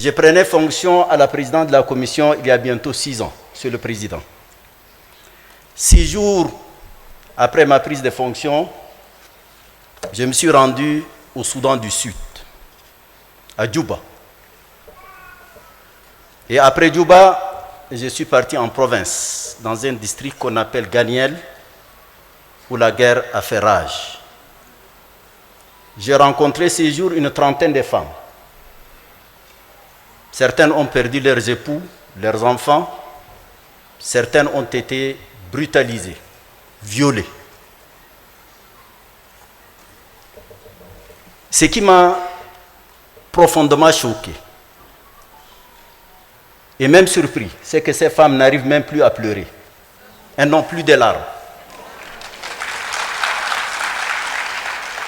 Je prenais fonction à la présidente de la commission il y a bientôt 6 ans, Monsieur le Président. 6 jours après ma prise de fonction, je me suis rendu au Soudan du Sud, à Djouba. Et après Djouba, je suis parti en province, dans un district qu'on appelle Ganiel, où la guerre a fait rage. J'ai rencontré ces jours une trentaine de femmes. Certaines ont perdu leurs époux, leurs enfants. Certaines ont été brutalisées, violées. Ce qui m'a profondément choqué et même surpris, c'est que ces femmes n'arrivent même plus à pleurer. Elles n'ont plus de larmes.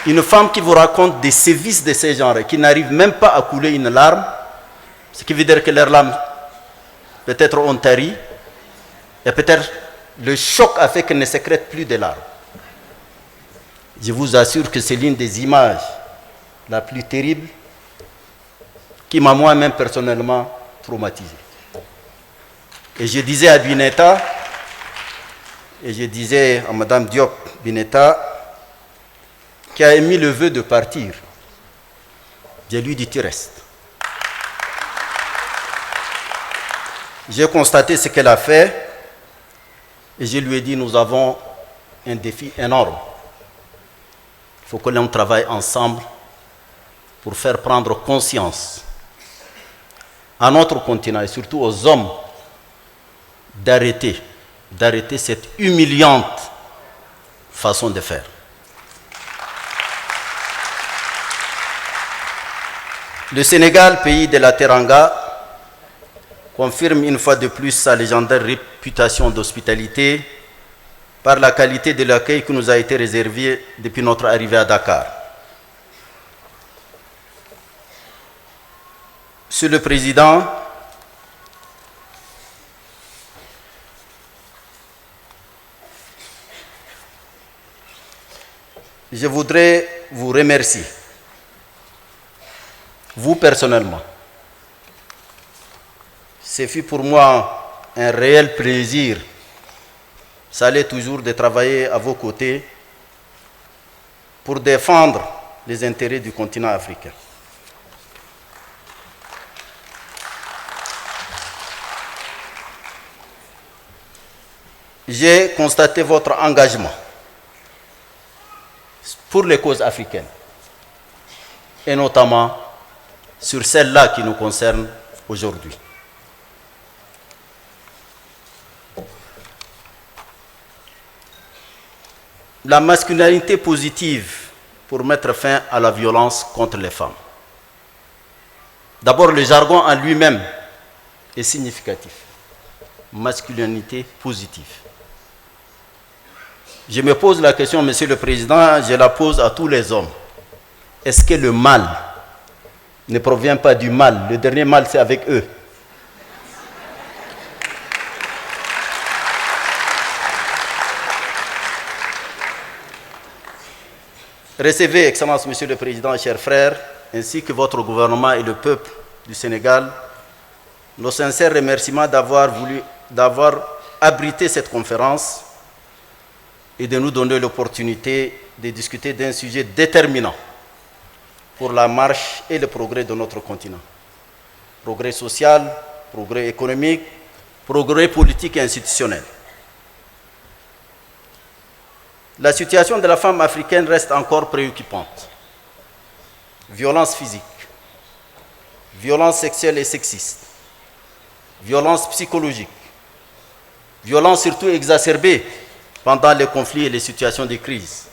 Une femme qui vous raconte des sévices de ces genres et qui n'arrive même pas à couler une larme, ce qui veut dire que leurs larmes peut-être ont tari et peut-être le choc a fait qu'elles ne sécrètent plus de larmes. Je vous assure que c'est l'une des images la plus terrible qui m'a moi-même personnellement traumatisé. Et je disais à Bineta, et je disais à Madame Diop Bineta, qui a émis le vœu de partir, je lui dis tu restes. J'ai constaté ce qu'elle a fait et je lui ai dit nous avons un défi énorme. Il faut que l'on travaille ensemble pour faire prendre conscience à notre continent et surtout aux hommes d'arrêter cette humiliante façon de faire. Le Sénégal, pays de la Teranga, confirme une fois de plus sa légendaire réputation d'hospitalité par la qualité de l'accueil qui nous a été réservé depuis notre arrivée à Dakar. Monsieur le Président, je voudrais vous remercier, vous personnellement. Ce fut pour moi un réel plaisir, ça l'est toujours, de travailler à vos côtés pour défendre les intérêts du continent africain. J'ai constaté votre engagement pour les causes africaines, et notamment sur celle-là qui nous concerne aujourd'hui. La masculinité positive pour mettre fin à la violence contre les femmes. D'abord, le jargon en lui-même est significatif. Masculinité positive. Je me pose la question, Monsieur le Président, je la pose à tous les hommes. Est-ce que le mal ne provient pas du mal? Le dernier mal, c'est avec eux. Recevez, Excellence, Monsieur le Président, chers frères, ainsi que votre gouvernement et le peuple du Sénégal, nos sincères remerciements d'avoir abrité cette conférence et de nous donner l'opportunité de discuter d'un sujet déterminant pour la marche et le progrès de notre continent. Progrès social, progrès économique, progrès politique et institutionnel. La situation de la femme africaine reste encore préoccupante. Violence physique, violence sexuelle et sexiste, violence psychologique, violence surtout exacerbée pendant les conflits et les situations de crise,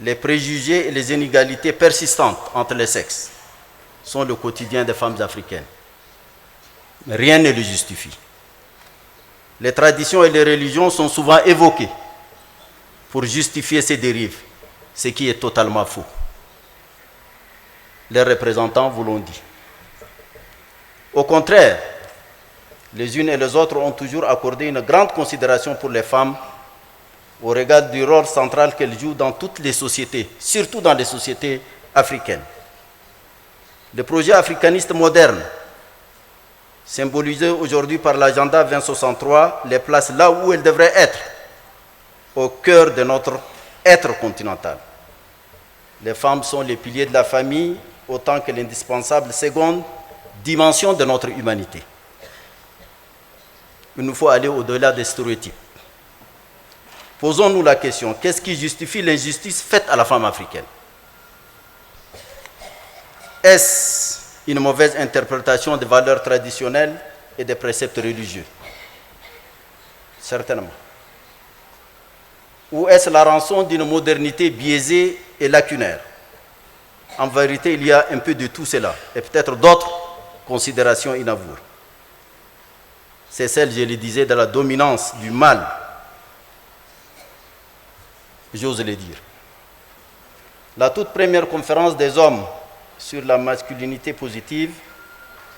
les préjugés et les inégalités persistantes entre les sexes sont le quotidien des femmes africaines. Mais rien ne le justifie. Les traditions et les religions sont souvent évoquées pour justifier ces dérives, ce qui est totalement faux. Les représentants vous l'ont dit. Au contraire, les unes et les autres ont toujours accordé une grande considération pour les femmes au regard du rôle central qu'elles jouent dans toutes les sociétés, surtout dans les sociétés africaines. Le projet africaniste moderne symbolisée aujourd'hui par l'agenda 2063, les place là où elles devraient être, au cœur de notre être continental. Les femmes sont les piliers de la famille, autant que l'indispensable seconde dimension de notre humanité. Il nous faut aller au-delà des stéréotypes. Posons-nous la question, qu'est-ce qui justifie l'injustice faite à la femme africaine? Est-ce une mauvaise interprétation des valeurs traditionnelles et des préceptes religieux? Certainement. Ou est-ce la rançon d'une modernité biaisée et lacunaire? En vérité, il y a un peu de tout cela, et peut-être d'autres considérations inavouées. C'est celle, je le disais, de la dominance du mal, j'ose le dire. La toute première conférence des hommes sur la masculinité positive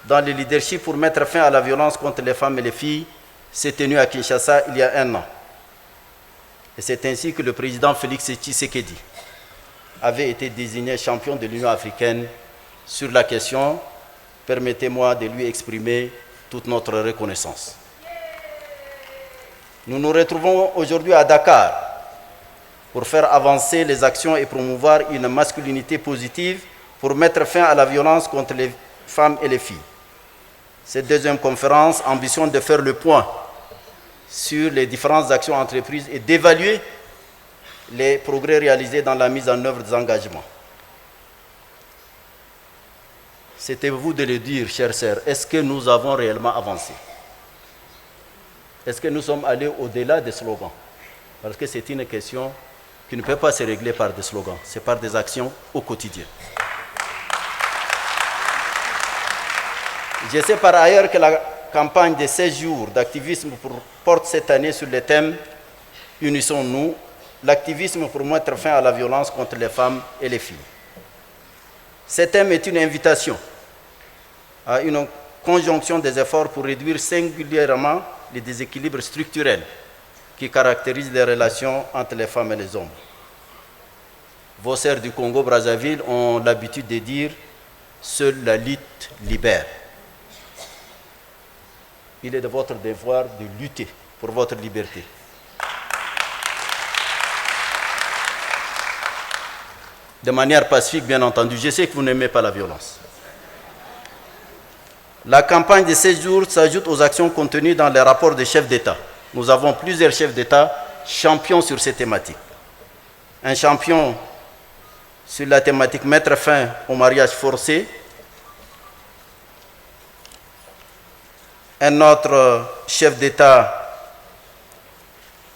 dans le leadership pour mettre fin à la violence contre les femmes et les filles s'est tenue à Kinshasa il y a 1 an. Et c'est ainsi que le président Félix Tshisekedi avait été désigné champion de l'Union africaine sur la question. Permettez-moi de lui exprimer toute notre reconnaissance. Nous nous retrouvons aujourd'hui à Dakar pour faire avancer les actions et promouvoir une masculinité positive pour mettre fin à la violence contre les femmes et les filles. Cette deuxième conférence ambitionne de faire le point sur les différentes actions entreprises et d'évaluer les progrès réalisés dans la mise en œuvre des engagements. C'était vous de le dire, chers sœurs, est-ce que nous avons réellement avancé? Est-ce que nous sommes allés au-delà des slogans? Parce que c'est une question qui ne peut pas se régler par des slogans, c'est par des actions au quotidien. Je sais par ailleurs que la campagne de 16 jours d'activisme porte cette année sur le thème « Unissons-nous », l'activisme pour mettre fin à la violence contre les femmes et les filles. Ce thème est une invitation à une conjonction des efforts pour réduire singulièrement les déséquilibres structurels qui caractérisent les relations entre les femmes et les hommes. Vos sœurs du Congo-Brazzaville ont l'habitude de dire « seule la lutte libère ». Il est de votre devoir de lutter pour votre liberté. De manière pacifique, bien entendu. Je sais que vous n'aimez pas la violence. La campagne de 16 jours s'ajoute aux actions contenues dans les rapports des chefs d'État. Nous avons plusieurs chefs d'État champions sur ces thématiques. Un champion sur la thématique mettre fin au mariage forcé. Un autre chef d'État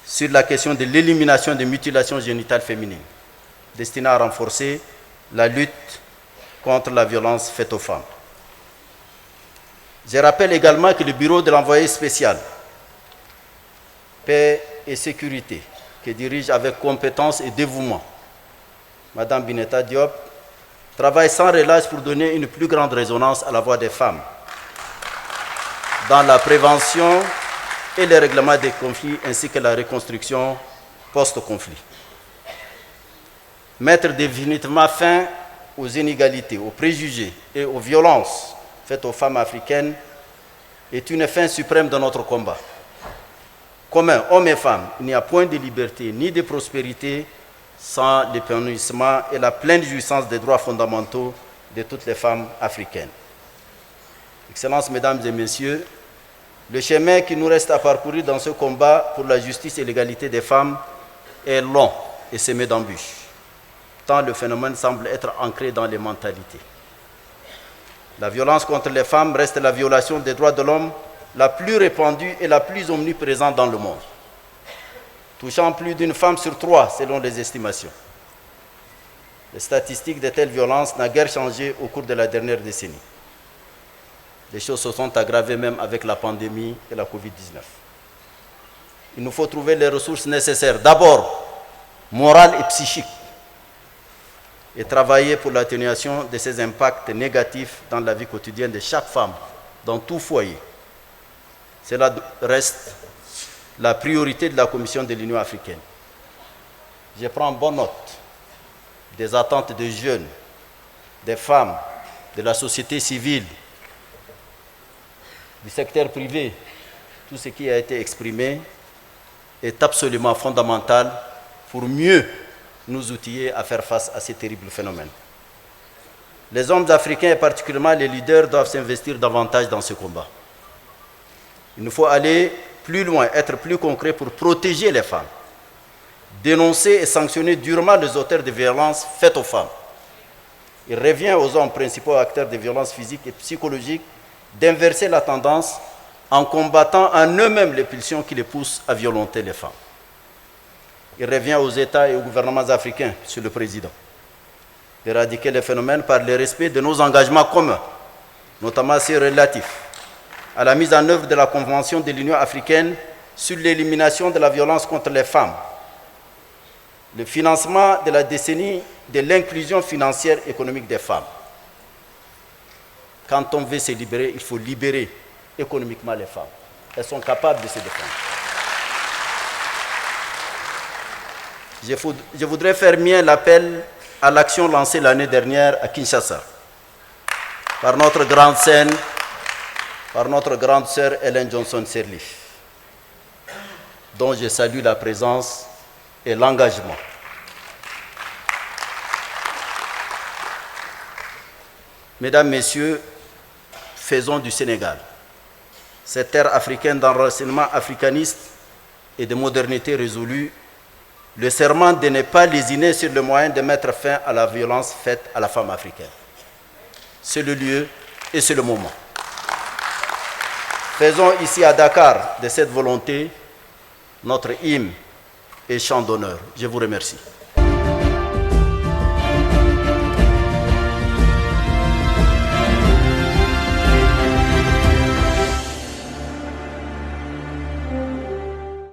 sur la question de l'élimination des mutilations génitales féminines, destiné à renforcer la lutte contre la violence faite aux femmes. Je rappelle également que le bureau de l'envoyé spécial Paix et Sécurité, que dirige avec compétence et dévouement Madame Bineta Diop, travaille sans relâche pour donner une plus grande résonance à la voix des femmes dans la prévention et le règlement des conflits ainsi que la reconstruction post-conflit. Mettre définitivement fin aux inégalités, aux préjugés et aux violences faites aux femmes africaines est une fin suprême de notre combat. Commun, hommes et femmes, il n'y a point de liberté ni de prospérité sans l'épanouissement et la pleine jouissance des droits fondamentaux de toutes les femmes africaines. Excellences, mesdames et messieurs, le chemin qui nous reste à parcourir dans ce combat pour la justice et l'égalité des femmes est long et semé d'embûches, tant le phénomène semble être ancré dans les mentalités. La violence contre les femmes reste la violation des droits de l'homme la plus répandue et la plus omniprésente dans le monde, touchant plus d'une femme sur 3 selon les estimations. Les statistiques de telles violences n'ont guère changé au cours de la dernière décennie. Les choses se sont aggravées même avec la pandémie et la Covid-19. Il nous faut trouver les ressources nécessaires, d'abord morales et psychiques, et travailler pour l'atténuation de ces impacts négatifs dans la vie quotidienne de chaque femme, dans tout foyer. Cela reste la priorité de la Commission de l'Union africaine. Je prends bonne note des attentes des jeunes, des femmes, de la société civile, du secteur privé, tout ce qui a été exprimé est absolument fondamental pour mieux nous outiller à faire face à ces terribles phénomènes. Les hommes africains et particulièrement les leaders doivent s'investir davantage dans ce combat. Il nous faut aller plus loin, être plus concret pour protéger les femmes, dénoncer et sanctionner durement les auteurs de violences faites aux femmes. Il revient aux hommes principaux acteurs de violences physiques et psychologiques d'inverser la tendance en combattant en eux-mêmes les pulsions qui les poussent à violenter les femmes. Il revient aux États et aux gouvernements africains, Monsieur le Président, d'éradiquer les phénomènes par le respect de nos engagements communs, notamment ceux relatifs à la mise en œuvre de la Convention de l'Union africaine sur l'élimination de la violence contre les femmes, le financement de la décennie de l'inclusion financière et économique des femmes. Quand on veut se libérer, il faut libérer économiquement les femmes. Elles sont capables de se défendre. Je voudrais faire mien l'appel à l'action lancée l'année dernière à Kinshasa par notre grande sœur Ellen Johnson Sirleaf, dont je salue la présence et l'engagement. Mesdames, Messieurs, faisons du Sénégal, cette terre africaine d'enracinement africaniste et de modernité résolue, le serment de ne pas lésiner sur le moyen de mettre fin à la violence faite à la femme africaine. C'est le lieu et c'est le moment. Faisons ici à Dakar de cette volonté notre hymne et chant d'honneur. Je vous remercie.